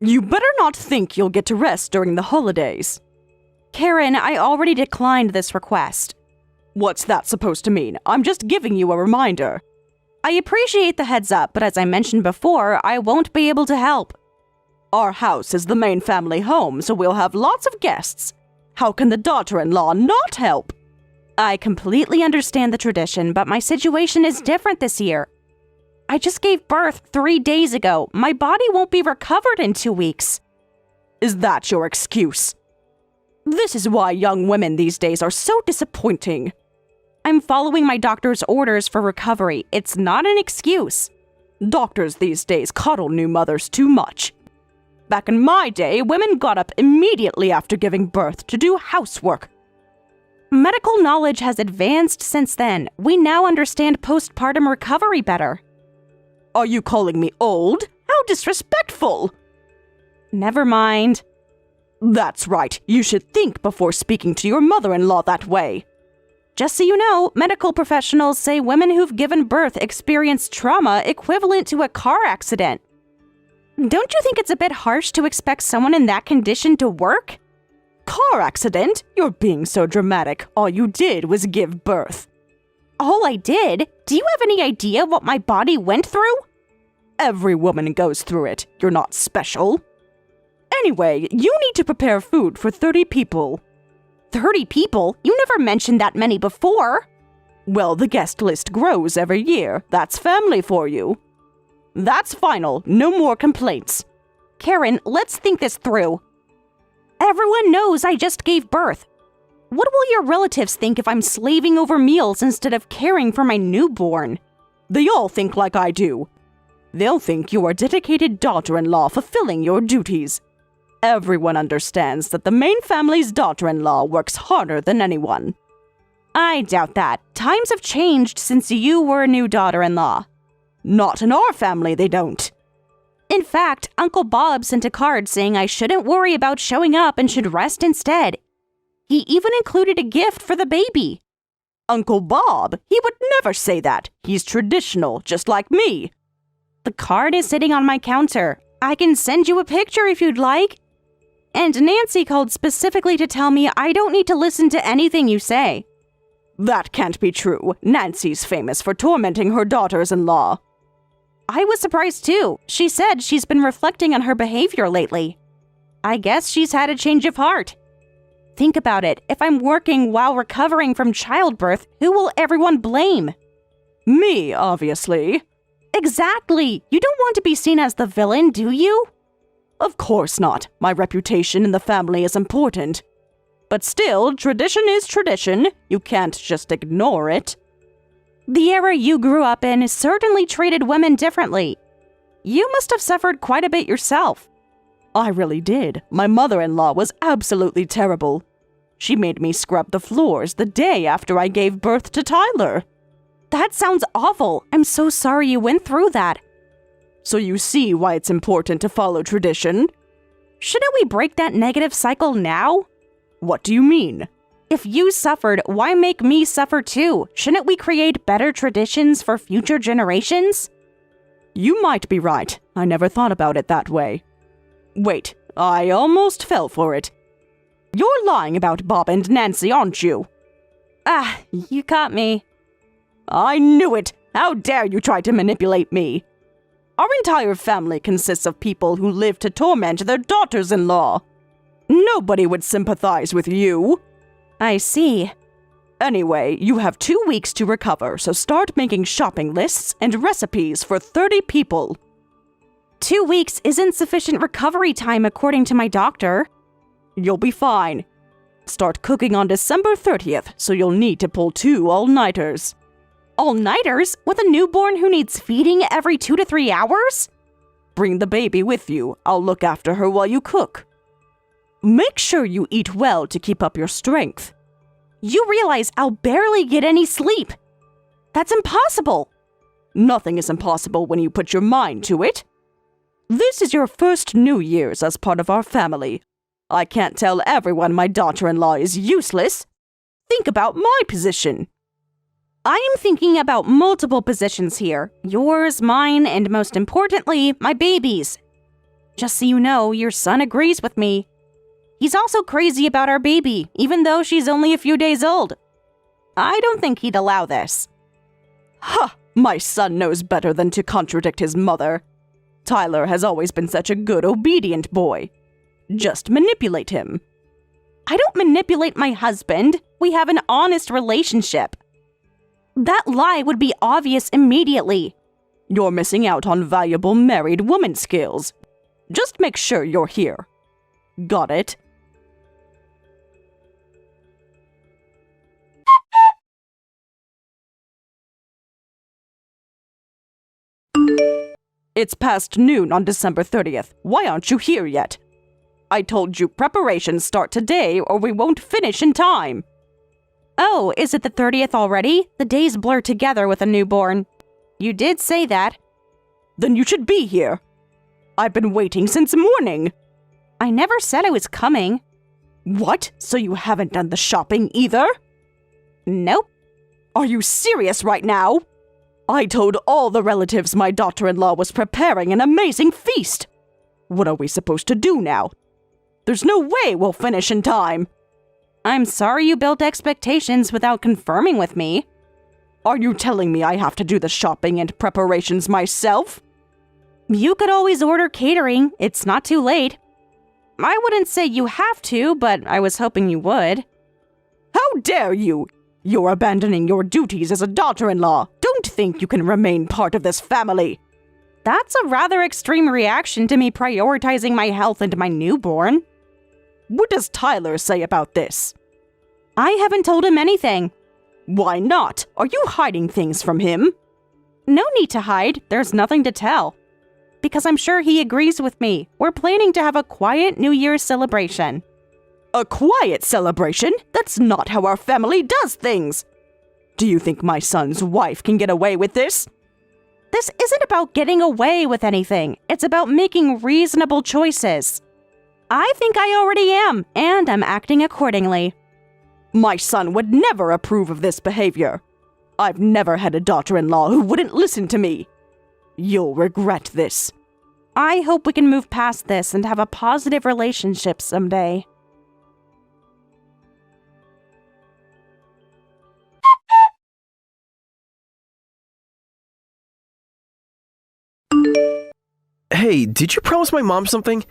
You better not think you'll get to rest during the holidays. Karen, I already declined this request. What's that supposed to mean? I'm just giving you a reminder. I appreciate the heads up, but as I mentioned before, I won't be able to help. Our house is the main family home, so we'll have lots of guests. How can the daughter-in-law not help? I completely understand the tradition, but my situation is different this year. I just gave birth 3 days ago. My body won't be recovered in 2 weeks. Is that your excuse? This is why young women these days are so disappointing. I'm following my doctor's orders for recovery. It's not an excuse. Doctors these days coddle new mothers too much. Back in my day, women got up immediately after giving birth to do housework. Medical knowledge has advanced since then. We now understand postpartum recovery better. Are you calling me old? How disrespectful! Never mind. That's right. You should think before speaking to your mother-in-law that way. Just so you know, medical professionals say women who've given birth experience trauma equivalent to a car accident. Don't you think it's a bit harsh to expect someone in that condition to work? Car accident? You're being so dramatic. All you did was give birth. All I did? Do you have any idea what my body went through? Every woman goes through it. You're not special. Anyway, you need to prepare food for 30 people. 30 people? You never mentioned that many before. Well, the guest list grows every year. That's family for you. That's final. No more complaints. Karen, let's think this through. Everyone knows I just gave birth. What will your relatives think if I'm slaving over meals instead of caring for my newborn? They all think like I do. They'll think you are a dedicated daughter-in-law fulfilling your duties. Everyone understands that the main family's daughter-in-law works harder than anyone. I doubt that. Times have changed since you were a new daughter-in-law. Not in our family, they don't. In fact, Uncle Bob sent a card saying I shouldn't worry about showing up and should rest instead. He even included a gift for the baby. Uncle Bob? He would never say that. He's traditional, just like me. The card is sitting on my counter. I can send you a picture if you'd like. And Nancy called specifically to tell me I don't need to listen to anything you say. That can't be true. Nancy's famous for tormenting her daughters-in-law. I was surprised too. She said she's been reflecting on her behavior lately. I guess she's had a change of heart. Think about it. If I'm working while recovering from childbirth, who will everyone blame? Me, obviously. Exactly. You don't want to be seen as the villain, do you? Of course not. My reputation in the family is important. But still, tradition is tradition. You can't just ignore it. The era you grew up in certainly treated women differently. You must have suffered quite a bit yourself. I really did. My mother-in-law was absolutely terrible. She made me scrub the floors the day after I gave birth to Tyler. That sounds awful. I'm so sorry you went through that. So you see why it's important to follow tradition? Shouldn't we break that negative cycle now? What do you mean? If you suffered, why make me suffer too? Shouldn't we create better traditions for future generations? You might be right. I never thought about it that way. Wait, I almost fell for it. You're lying about Bob and Nancy, aren't you? Ah, you caught me. I knew it! How dare you try to manipulate me? Our entire family consists of people who live to torment their daughters-in-law. Nobody would sympathize with you. I see. Anyway, you have 2 weeks to recover, so start making shopping lists and recipes for 30 people. 2 weeks isn't sufficient recovery time according to my doctor. You'll be fine. Start cooking on December 30th, so you'll need to pull 2 all-nighters. All-nighters? With a newborn who needs feeding every 2 to 3 hours? Bring the baby with you. I'll look after her while you cook. Make sure you eat well to keep up your strength. You realize I'll barely get any sleep. That's impossible. Nothing is impossible when you put your mind to it. This is your first New Year's as part of our family. I can't tell everyone my daughter-in-law is useless. Think about my position. I am thinking about multiple positions here. Yours, mine, and most importantly, my baby's. Just so you know, your son agrees with me. He's also crazy about our baby, even though she's only a few days old. I don't think he'd allow this. Ha! My son knows better than to contradict his mother. Tyler has always been such a good, obedient boy. Just manipulate him. I don't manipulate my husband. We have an honest relationship. That lie would be obvious immediately. You're missing out on valuable married woman skills. Just make sure you're here. Got it? It's past noon on December 30th. Why aren't you here yet? I told you preparations start today or we won't finish in time. Oh, is it the 30th already? The days blur together with a newborn. You did say that. Then you should be here. I've been waiting since morning. I never said I was coming. What? So you haven't done the shopping either? Nope. Are you serious right now? I told all the relatives my daughter-in-law was preparing an amazing feast. What are we supposed to do now? There's no way we'll finish in time. I'm sorry you built expectations without confirming with me. Are you telling me I have to do the shopping and preparations myself? You could always order catering. It's not too late. I wouldn't say you have to, but I was hoping you would. How dare you! You're abandoning your duties as a daughter-in-law. Don't think you can remain part of this family. That's a rather extreme reaction to me prioritizing my health and my newborn. What does Tyler say about this? I haven't told him anything. Why not? Are you hiding things from him? No need to hide. There's nothing to tell. Because I'm sure he agrees with me. We're planning to have a quiet New Year's celebration. A quiet celebration? That's not how our family does things. Do you think my son's wife can get away with this? This isn't about getting away with anything. It's about making reasonable choices. I think I already am, and I'm acting accordingly. My son would never approve of this behavior. I've never had a daughter-in-law who wouldn't listen to me. You'll regret this. I hope we can move past this and have a positive relationship someday. Hey, did you promise my mom something?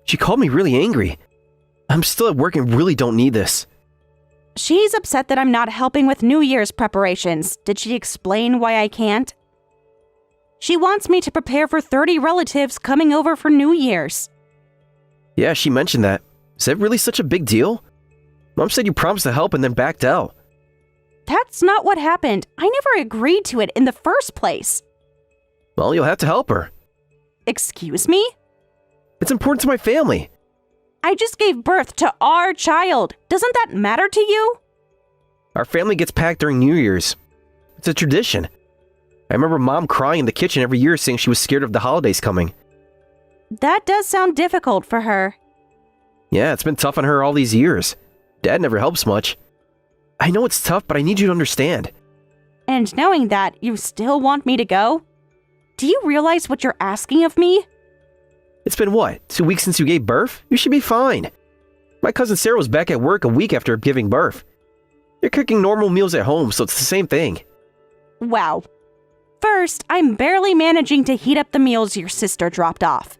She called me really angry. I'm still at work and really don't need this. She's upset that I'm not helping with New Year's preparations. Did she explain why I can't? She wants me to prepare for 30 relatives coming over for New Year's. Yeah, she mentioned that. Is that really such a big deal? Mom said you promised to help and then backed out. That's not what happened. I never agreed to it in the first place. Well, you'll have to help her. Excuse me? It's important to my family. I just gave birth to our child. Doesn't that matter to you? Our family gets packed during New Year's. It's a tradition. I remember Mom crying in the kitchen every year saying she was scared of the holidays coming. That does sound difficult for her. Yeah, it's been tough on her all these years. Dad never helps much. I know it's tough, but I need you to understand. And knowing that, you still want me to go? Do you realize what you're asking of me? It's been what, 2 weeks since you gave birth? You should be fine. My cousin Sarah was back at work a week after giving birth. You're cooking normal meals at home, so it's the same thing. Wow. First, I'm barely managing to heat up the meals your sister dropped off.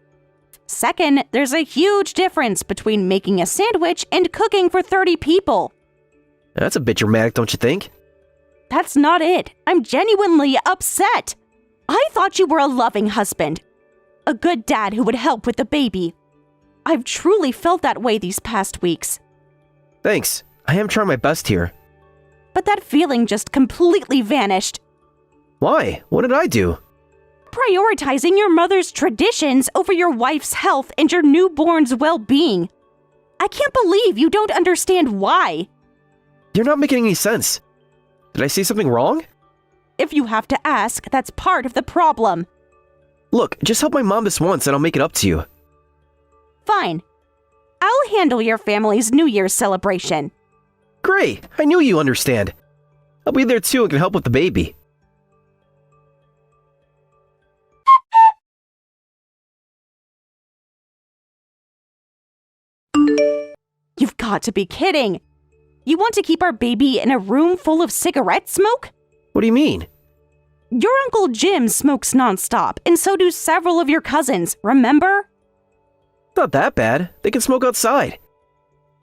Second, there's a huge difference between making a sandwich and cooking for 30 people. That's a bit dramatic, don't you think? That's not it. I'm genuinely upset. I thought you were a loving husband. A good dad who would help with the baby. I've truly felt that way these past weeks. Thanks. I am trying my best here. But that feeling just completely vanished. Why? What did I do? Prioritizing your mother's traditions over your wife's health and your newborn's well-being. I can't believe you don't understand why. You're not making any sense. Did I say something wrong? If you have to ask, that's part of the problem. Look, just help my mom this once and I'll make it up to you. Fine. I'll handle your family's New Year's celebration. Great! I knew you understand. I'll be there too and can help with the baby. got to be kidding. You want to keep our baby in a room full of cigarette smoke? What do you mean? Your Uncle Jim smokes nonstop, and so do several of your cousins, remember? Not that bad. They can smoke outside.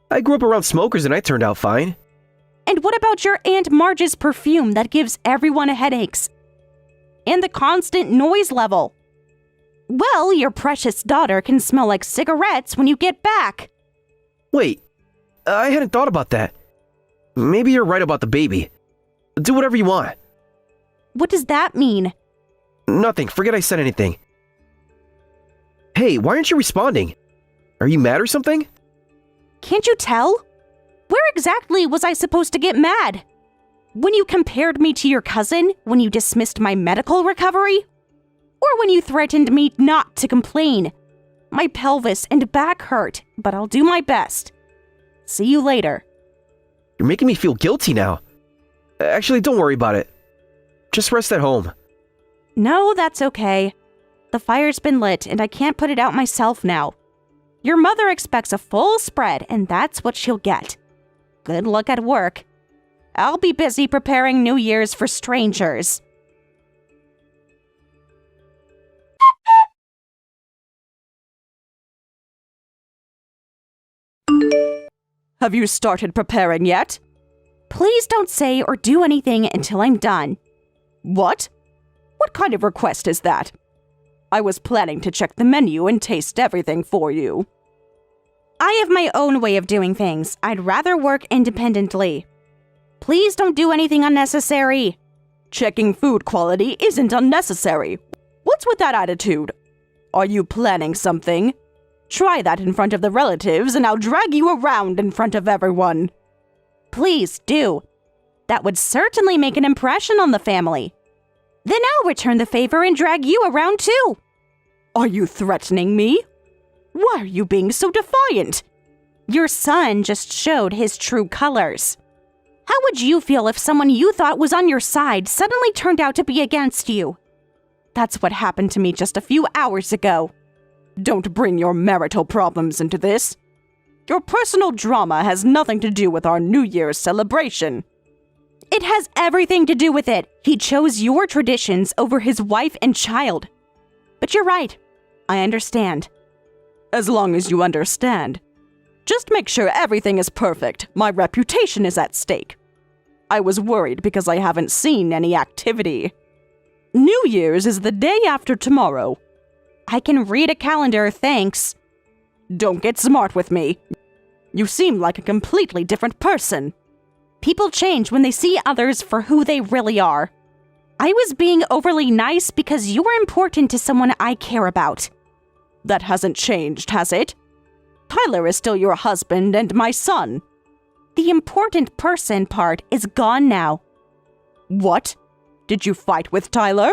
I grew up around smokers and I turned out fine. And what about your Aunt Marge's perfume that gives everyone headaches? And the constant noise level? Well, your precious daughter can smell like cigarettes when you get back. Wait, I hadn't thought about that. Maybe you're right about the baby. Do whatever you want. What does that mean? Nothing. Forget I said anything. Hey, why aren't you responding? Are you mad or something? Can't you tell? Where exactly was I supposed to get mad? When you compared me to your cousin? When you dismissed my medical recovery? Or when you threatened me not to complain? My pelvis and back hurt, but I'll do my best. See you later. You're making me feel guilty now. Actually, don't worry about it. Just rest at home. No, that's okay. The fire's been lit and I can't put it out myself now. Your mother expects a full spread and that's what she'll get. Good luck at work. I'll be busy preparing New Year's for strangers. Have you started preparing yet? Please don't say or do anything until I'm done. What? What kind of request is that? I was planning to check the menu and taste everything for you. I have my own way of doing things. I'd rather work independently. Please don't do anything unnecessary. Checking food quality isn't unnecessary. What's with that attitude? Are you planning something? Try that in front of the relatives and I'll drag you around in front of everyone. Please do. That would certainly make an impression on the family. Then I'll return the favor and drag you around too. Are you threatening me? Why are you being so defiant? Your son just showed his true colors. How would you feel if someone you thought was on your side suddenly turned out to be against you? That's what happened to me just a few hours ago. Don't bring your marital problems into this. Your personal drama has nothing to do with our New Year's celebration. It has everything to do with it. He chose your traditions over his wife and child. But you're right. I understand. As long as you understand. Just make sure everything is perfect. My reputation is at stake. I was worried because I haven't seen any activity. New Year's is the day after tomorrow. I can read a calendar, thanks. Don't get smart with me. You seem like a completely different person. People change when they see others for who they really are. I was being overly nice because you were important to someone I care about. That hasn't changed, has it? Tyler is still your husband and my son. The important person part is gone now. What? Did you fight with Tyler?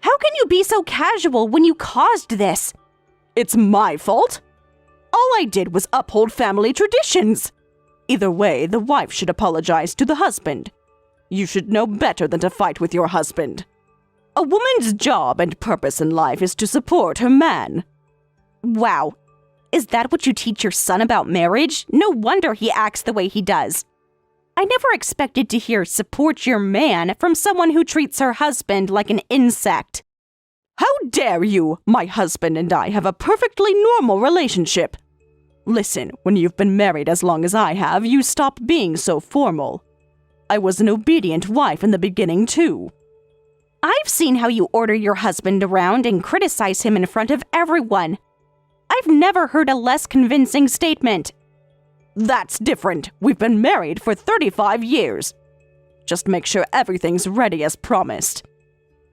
How can you be so casual when you caused this? It's my fault? All I did was uphold family traditions. Either way, the wife should apologize to the husband. You should know better than to fight with your husband. A woman's job and purpose in life is to support her man. Wow. Is that what you teach your son about marriage? No wonder he acts the way he does. I never expected to hear support your man from someone who treats her husband like an insect. How dare you? My husband and I have a perfectly normal relationship. Listen, when you've been married as long as I have, you stop being so formal. I was an obedient wife in the beginning, too. I've seen how you order your husband around and criticize him in front of everyone. I've never heard a less convincing statement. That's different. We've been married for 35 years. Just make sure everything's ready as promised.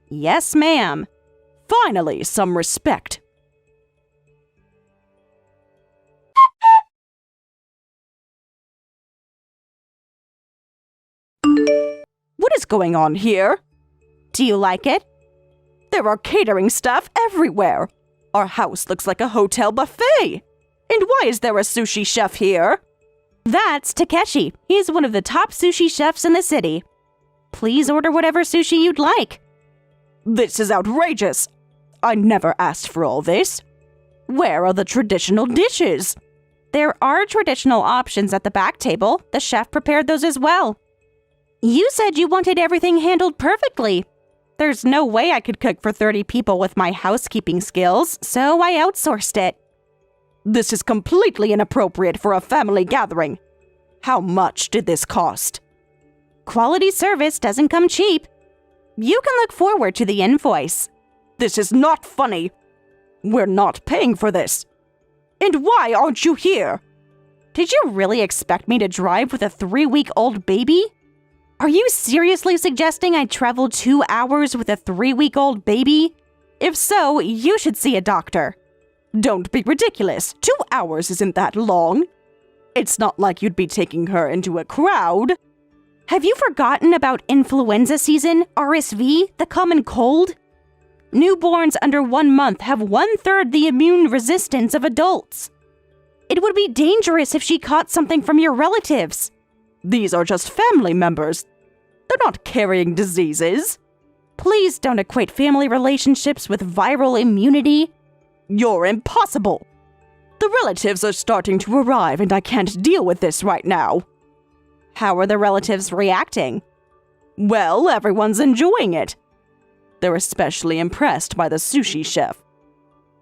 Yes, ma'am. Finally, some respect. What is going on here? Do you like it? There are catering staff everywhere. Our house looks like a hotel buffet. And why is there a sushi chef here? That's Takeshi. He's one of the top sushi chefs in the city. Please order whatever sushi you'd like. This is outrageous. I never asked for all this. Where are the traditional dishes? There are traditional options at the back table. The chef prepared those as well. You said you wanted everything handled perfectly. There's no way I could cook for 30 people with my housekeeping skills, so I outsourced it. This is completely inappropriate for a family gathering. How much did this cost? Quality service doesn't come cheap. You can look forward to the invoice. This is not funny. We're not paying for this. And why aren't you here? Did you really expect me to drive with a 3-week-old baby? Are you seriously suggesting I travel 2 hours with a 3-week-old baby? If so, you should see a doctor. Don't be ridiculous. 2 hours isn't that long. It's not like you'd be taking her into a crowd. Have you forgotten about influenza season, RSV, the common cold? Newborns under 1 month have 1/3 the immune resistance of adults. It would be dangerous if she caught something from your relatives. These are just family members. They're not carrying diseases. Please don't equate family relationships with viral immunity. You're impossible. The relatives are starting to arrive and I can't deal with this right now. How are the relatives reacting? Well, everyone's enjoying it. They're especially impressed by the sushi chef.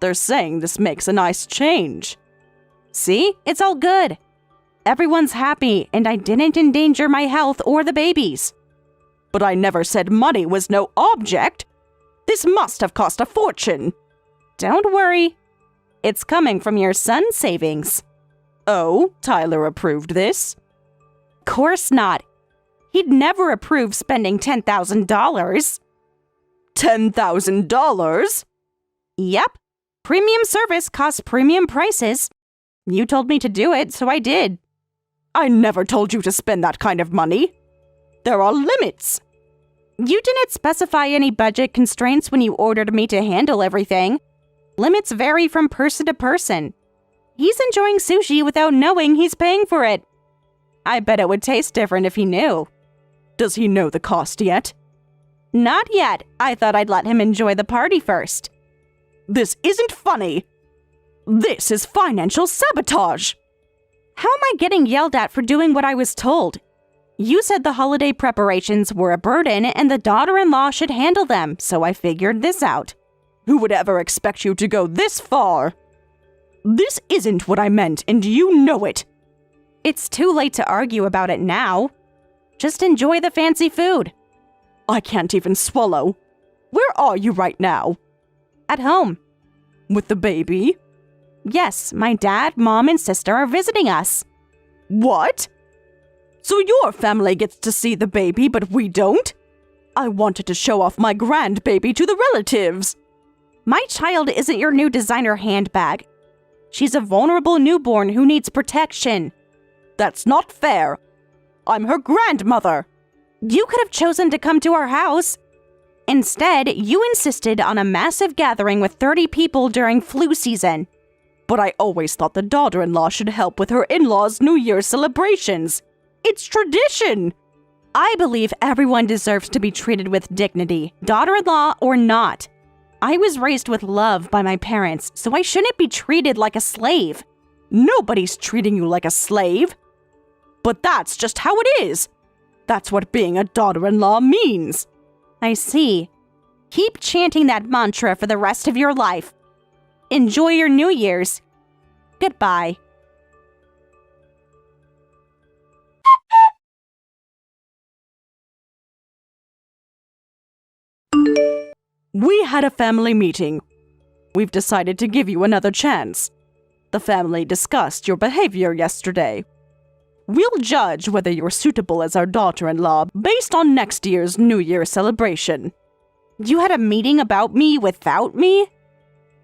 They're saying this makes a nice change. See? It's all good. Everyone's happy, and I didn't endanger my health or the baby's. But I never said money was no object. This must have cost a fortune. Don't worry. It's coming from your son's savings. Oh, Tyler approved this? Course not. He'd never approve spending $10,000. $10,000? Yep. Premium service costs premium prices. You told me to do it, so I did. I never told you to spend that kind of money. There are limits. You didn't specify any budget constraints when you ordered me to handle everything. Limits vary from person to person. He's enjoying sushi without knowing he's paying for it. I bet it would taste different if he knew. Does he know the cost yet? Not yet. I thought I'd let him enjoy the party first. This isn't funny. This is financial sabotage. How am I getting yelled at for doing what I was told? You said the holiday preparations were a burden and the daughter-in-law should handle them, so I figured this out. Who would ever expect you to go this far? This isn't what I meant, and you know it. It's too late to argue about it now. Just enjoy the fancy food. I can't even swallow. Where are you right now? At home. With the baby? Yes, my dad, mom, and sister are visiting us. What? So your family gets to see the baby, but we don't? I wanted to show off my grandbaby to the relatives. My child isn't your new designer handbag. She's a vulnerable newborn who needs protection. That's not fair. I'm her grandmother. You could have chosen to come to our house. Instead, you insisted on a massive gathering with 30 people during flu season. But I always thought the daughter-in-law should help with her in-laws' New Year's celebrations. It's tradition. I believe everyone deserves to be treated with dignity, daughter-in-law or not. I was raised with love by my parents, so I shouldn't be treated like a slave. Nobody's treating you like a slave. But that's just how it is. That's what being a daughter-in-law means. I see. Keep chanting that mantra for the rest of your life. Enjoy your New Year's. Goodbye. We had a family meeting. We've decided to give you another chance. The family discussed your behavior yesterday. We'll judge whether you're suitable as our daughter-in-law based on next year's New Year celebration. You had a meeting about me without me?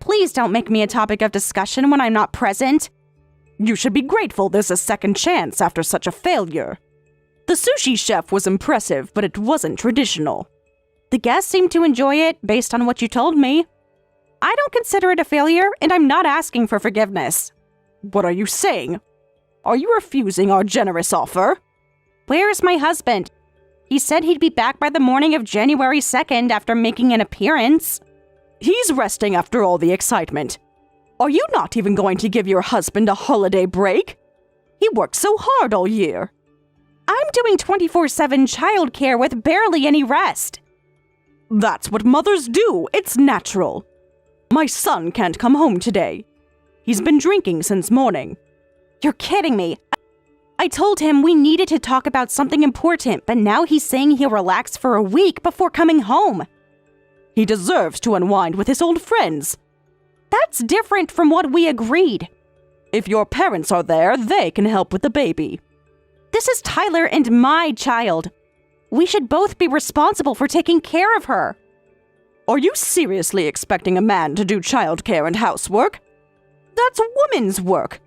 Please don't make me a topic of discussion when I'm not present. You should be grateful there's a second chance after such a failure. The sushi chef was impressive, but it wasn't traditional. The guests seemed to enjoy it based on what you told me. I don't consider it a failure, and I'm not asking for forgiveness. What are you saying? Are you refusing our generous offer? Where's my husband? He said he'd be back by the morning of January 2nd after making an appearance. He's resting after all the excitement. Are you not even going to give your husband a holiday break? He works so hard all year. I'm doing 24/7 childcare with barely any rest. That's what mothers do. It's natural. My son can't come home today. He's been drinking since morning. You're kidding me. I told him we needed to talk about something important, but now he's saying he'll relax for a week before coming home. He deserves to unwind with his old friends. That's different from what we agreed. If your parents are there, they can help with the baby. This is Tyler and my child. We should both be responsible for taking care of her. Are you seriously expecting a man to do childcare and housework? That's women's work.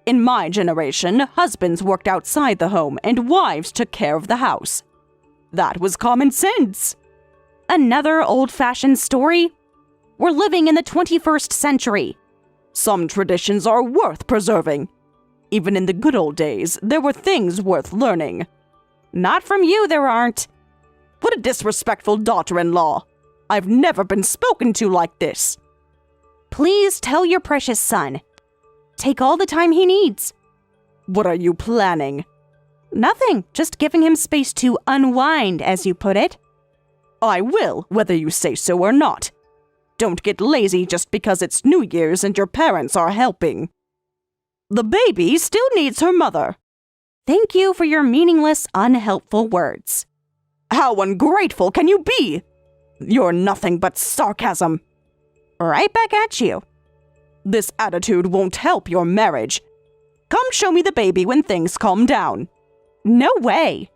In my generation, husbands worked outside the home and wives took care of the house. That was common sense. Another old-fashioned story? We're living in the 21st century. Some traditions are worth preserving. Even in the good old days, there were things worth learning. Not from you, there aren't. What a disrespectful daughter-in-law. I've never been spoken to like this. Please tell your precious son. Take all the time he needs. What are you planning? Nothing, just giving him space to unwind, as you put it. I will, whether you say so or not. Don't get lazy just because it's New Year's and your parents are helping. The baby still needs her mother. Thank you for your meaningless, unhelpful words. How ungrateful can you be? You're nothing but sarcasm. Right back at you. This attitude won't help your marriage. Come show me the baby when things calm down. No way.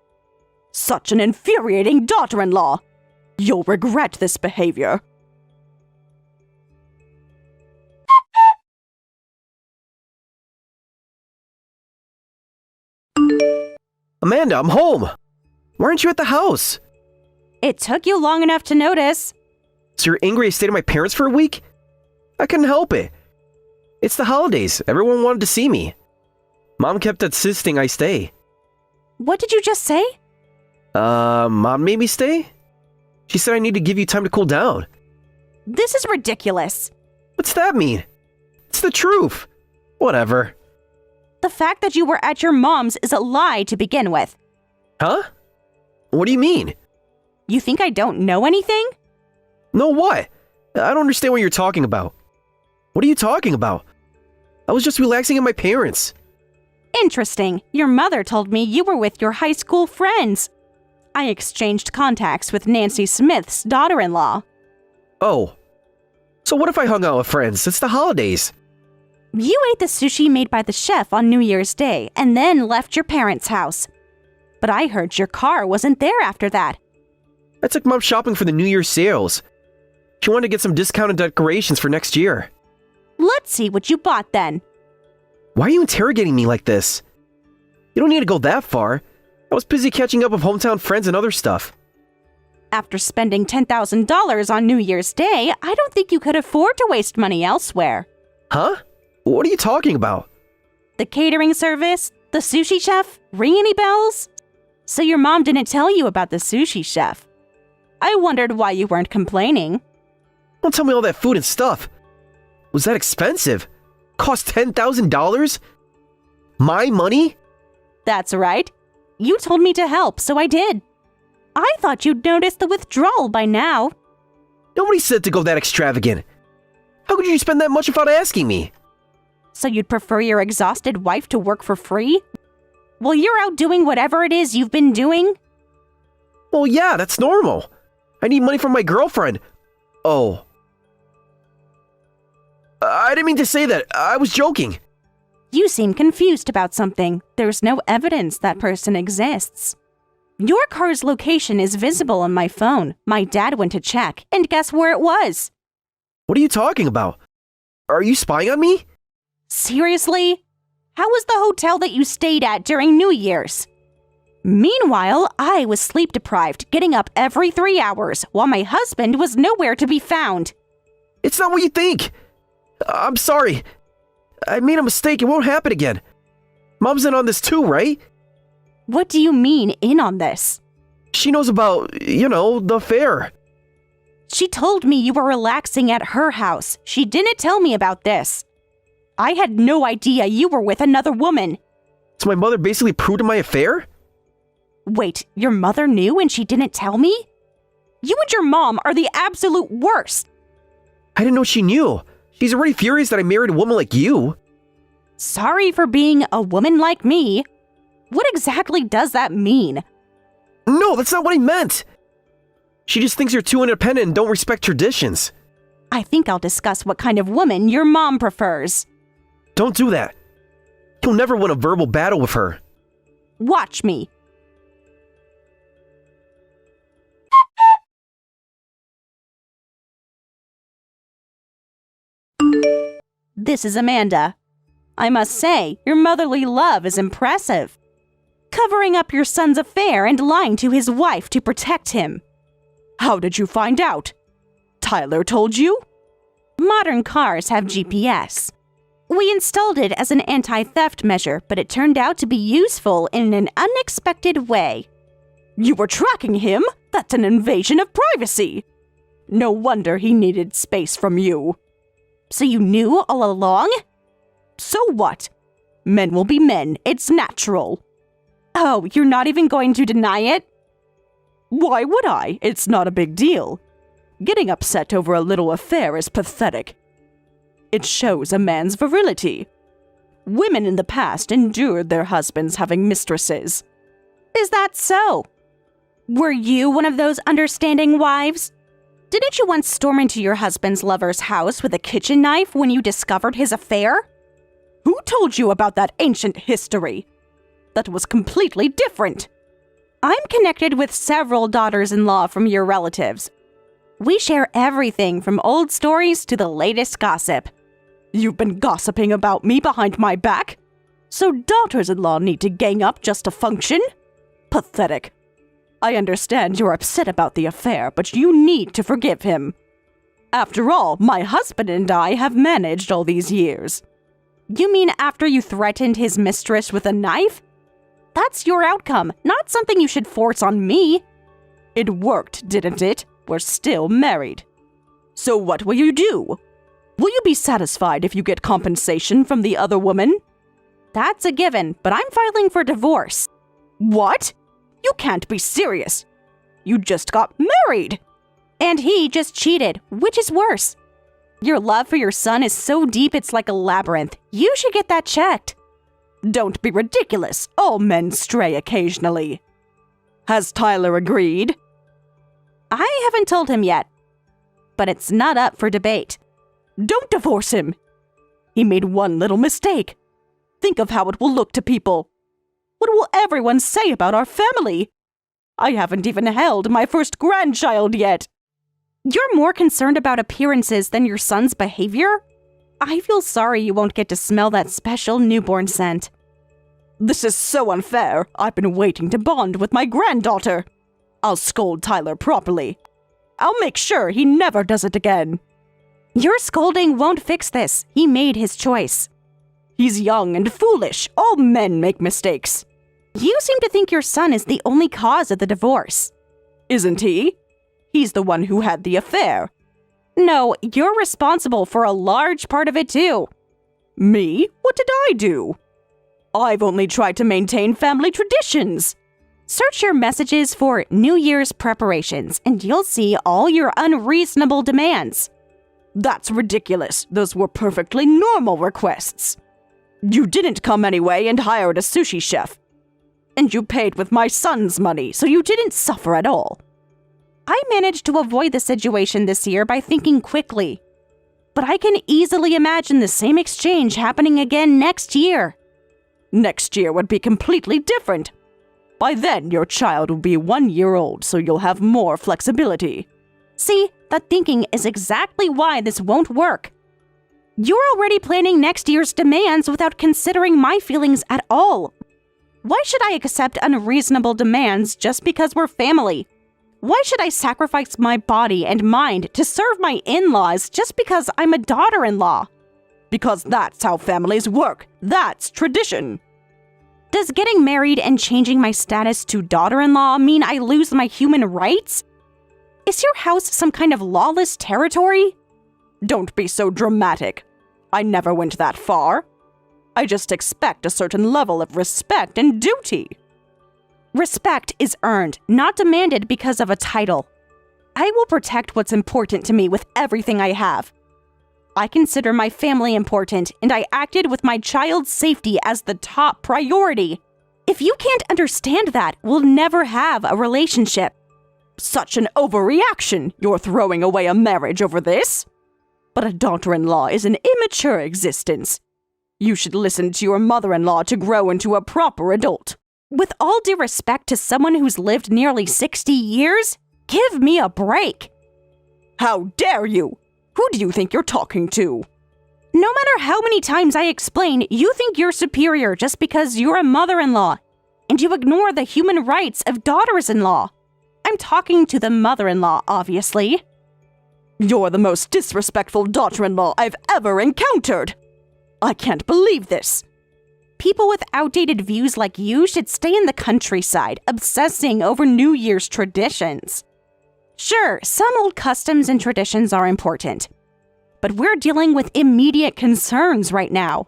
Such an infuriating daughter-in-law. You'll regret this behavior. Amanda, I'm home. Why aren't you at the house? It took you long enough to notice. So you're angry I stayed at my parents for a week? I couldn't help it. It's the holidays. Everyone wanted to see me. Mom kept insisting I stay. What did you just say? Mom made me stay? She said I need to give you time to cool down. This is ridiculous. What's that mean? It's the truth. Whatever. The fact that you were at your mom's is a lie to begin with. Huh? What do you mean? You think I don't know anything? No what? I don't understand what you're talking about. What are you talking about? I was just relaxing at my parents'. Interesting. Your mother told me you were with your high school friends. I exchanged contacts with Nancy Smith's daughter-in-law. Oh. So what if I hung out with friends? It's the holidays. You ate the sushi made by the chef on New Year's Day and then left your parents' house. But I heard your car wasn't there after that. I took Mom shopping for the New Year's sales. She wanted to get some discounted decorations for next year. Let's see what you bought then. Why are you interrogating me like this? You don't need to go that far. I was busy catching up with hometown friends and other stuff. After spending $10,000 on New Year's Day, I don't think you could afford to waste money elsewhere. Huh? What are you talking about? The catering service? The sushi chef? Ring any bells? So your mom didn't tell you about the sushi chef. I wondered why you weren't complaining. Don't tell me all that food and stuff. Was that expensive? Cost $10,000? My money? That's right. You told me to help, so I did. I thought you'd noticed the withdrawal by now. Nobody said to go that extravagant. How could you spend that much without asking me? So you'd prefer your exhausted wife to work for free? While you're out doing whatever it is you've been doing? Well, yeah, that's normal. I need money from my girlfriend. Oh. I didn't mean to say that. I was joking. You seem confused about something. There's no evidence that person exists. Your car's location is visible on my phone. My dad went to check, and guess where it was? What are you talking about? Are you spying on me? Seriously? How was the hotel that you stayed at during New Year's? Meanwhile, I was sleep deprived, getting up every 3 hours, while my husband was nowhere to be found. It's not what you think. I'm sorry. I made a mistake. It won't happen again. Mom's in on this too, right? What do you mean, in on this? She knows about, the affair. She told me you were relaxing at her house. She didn't tell me about this. I had no idea you were with another woman. So my mother basically proved my affair? Wait, your mother knew and she didn't tell me? You and your mom are the absolute worst. I didn't know she knew. She's already furious that I married a woman like you. Sorry for being a woman like me. What exactly does that mean? No, that's not what I meant. She just thinks you're too independent and don't respect traditions. I think I'll discuss what kind of woman your mom prefers. Don't do that. You'll never win a verbal battle with her. Watch me. This is Amanda. I must say, your motherly love is impressive. Covering up your son's affair and lying to his wife to protect him. How did you find out? Tyler told you? Modern cars have GPS. We installed it as an anti-theft measure, but it turned out to be useful in an unexpected way. You were tracking him? That's an invasion of privacy. No wonder he needed space from you. So you knew all along? So what? Men will be men. It's natural. Oh, you're not even going to deny it? Why would I? It's not a big deal. Getting upset over a little affair is pathetic. It shows a man's virility. Women in the past endured their husbands having mistresses. Is that so? Were you one of those understanding wives? Didn't you once storm into your husband's lover's house with a kitchen knife when you discovered his affair? Who told you about that ancient history? That was completely different. I'm connected with several daughters-in-law from your relatives. We share everything from old stories to the latest gossip. You've been gossiping about me behind my back? So daughters-in-law need to gang up just to function? Pathetic. I understand you're upset about the affair, but you need to forgive him. After all, my husband and I have managed all these years. You mean after you threatened his mistress with a knife? That's your outcome, not something you should force on me. It worked, didn't it? We're still married. So what will you do? Will you be satisfied if you get compensation from the other woman? That's a given, but I'm filing for divorce. What? You can't be serious. You just got married. And he just cheated, which is worse. Your love for your son is so deep it's like a labyrinth. You should get that checked. Don't be ridiculous. All men stray occasionally. Has Tyler agreed? I haven't told him yet, but it's not up for debate. Don't divorce him. He made one little mistake. Think of how it will look to people. What will everyone say about our family? I haven't even held my first grandchild yet. You're more concerned about appearances than your son's behavior? I feel sorry you won't get to smell that special newborn scent. This is so unfair. I've been waiting to bond with my granddaughter. I'll scold Tyler properly. I'll make sure he never does it again. Your scolding won't fix this. He made his choice. He's young and foolish. All men make mistakes. You seem to think your son is the only cause of the divorce. Isn't he? He's the one who had the affair. No, you're responsible for a large part of it too. Me? What did I do? I've only tried to maintain family traditions. Search your messages for New Year's preparations and you'll see all your unreasonable demands. That's ridiculous. Those were perfectly normal requests. You didn't come anyway and hired a sushi chef. And you paid with my son's money, so you didn't suffer at all. I managed to avoid the situation this year by thinking quickly. But I can easily imagine the same exchange happening again next year. Next year would be completely different. By then, your child will be 1 year old, so you'll have more flexibility. See, that thinking is exactly why this won't work. You're already planning next year's demands without considering my feelings at all. Why should I accept unreasonable demands just because we're family? Why should I sacrifice my body and mind to serve my in-laws just because I'm a daughter-in-law? Because that's how families work. That's tradition. Does getting married and changing my status to daughter-in-law mean I lose my human rights? Is your house some kind of lawless territory? Don't be so dramatic. I never went that far. I just expect a certain level of respect and duty. Respect is earned, not demanded because of a title. I will protect what's important to me with everything I have. I consider my family important, and I acted with my child's safety as the top priority. If you can't understand that, we'll never have a relationship. Such an overreaction. You're throwing away a marriage over this. But a daughter-in-law is an immature existence. You should listen to your mother-in-law to grow into a proper adult. With all due respect to someone who's lived nearly 60 years, give me a break. How dare you? Who do you think you're talking to? No matter how many times I explain, you think you're superior just because you're a mother-in-law, and you ignore the human rights of daughters-in-law. I'm talking to the mother-in-law, obviously. You're the most disrespectful daughter-in-law I've ever encountered. I can't believe this. People with outdated views like you should stay in the countryside, obsessing over New Year's traditions. Sure, some old customs and traditions are important, but we're dealing with immediate concerns right now.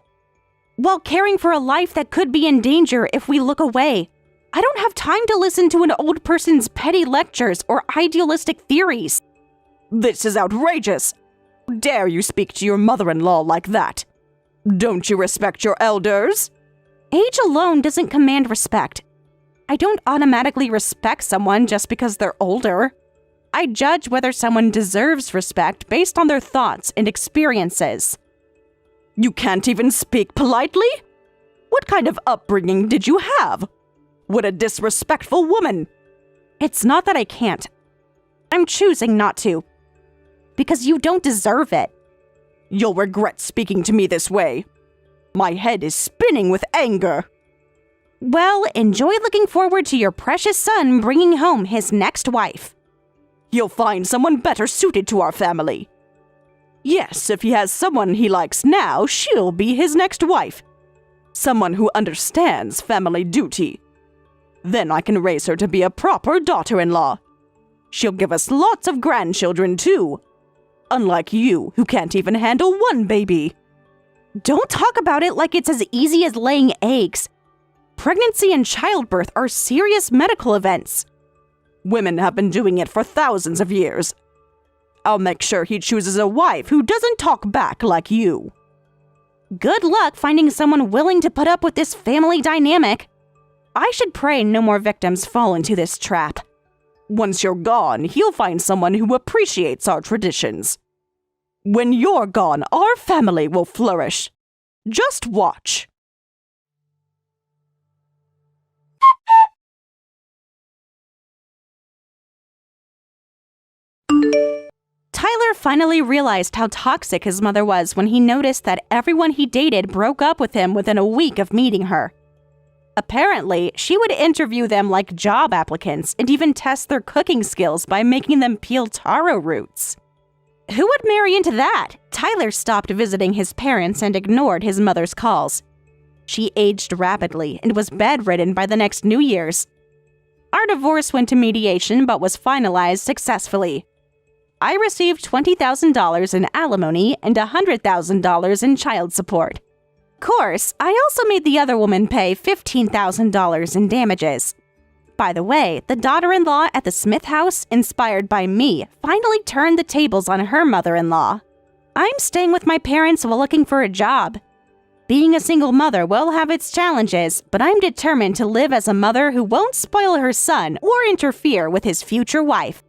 While caring for a life that could be in danger if we look away, I don't have time to listen to an old person's petty lectures or idealistic theories. This is outrageous. How dare you speak to your mother-in-law like that? Don't you respect your elders? Age alone doesn't command respect. I don't automatically respect someone just because they're older. I judge whether someone deserves respect based on their thoughts and experiences. You can't even speak politely? What kind of upbringing did you have? What a disrespectful woman! It's not that I can't. I'm choosing not to. Because you don't deserve it. You'll regret speaking to me this way. My head is spinning with anger. Well, enjoy looking forward to your precious son bringing home his next wife. He'll find someone better suited to our family. Yes, if he has someone he likes now, she'll be his next wife. Someone who understands family duty. Then I can raise her to be a proper daughter-in-law. She'll give us lots of grandchildren, too. Unlike you, who can't even handle one baby. Don't talk about it like it's as easy as laying eggs. Pregnancy and childbirth are serious medical events. Women have been doing it for thousands of years. I'll make sure he chooses a wife who doesn't talk back like you. Good luck finding someone willing to put up with this family dynamic. I should pray no more victims fall into this trap. Once you're gone, he'll find someone who appreciates our traditions. When you're gone, our family will flourish. Just watch. Tyler finally realized how toxic his mother was when he noticed that everyone he dated broke up with him within a week of meeting her. Apparently, she would interview them like job applicants and even test their cooking skills by making them peel taro roots. Who would marry into that? Tyler stopped visiting his parents and ignored his mother's calls. She aged rapidly and was bedridden by the next New Year's. Our divorce went to mediation but was finalized successfully. I received $20,000 in alimony and $100,000 in child support. Of course, I also made the other woman pay $15,000 in damages. By the way, the daughter-in-law at the Smith house, inspired by me, finally turned the tables on her mother-in-law. I'm staying with my parents while looking for a job. Being a single mother will have its challenges, but I'm determined to live as a mother who won't spoil her son or interfere with his future wife.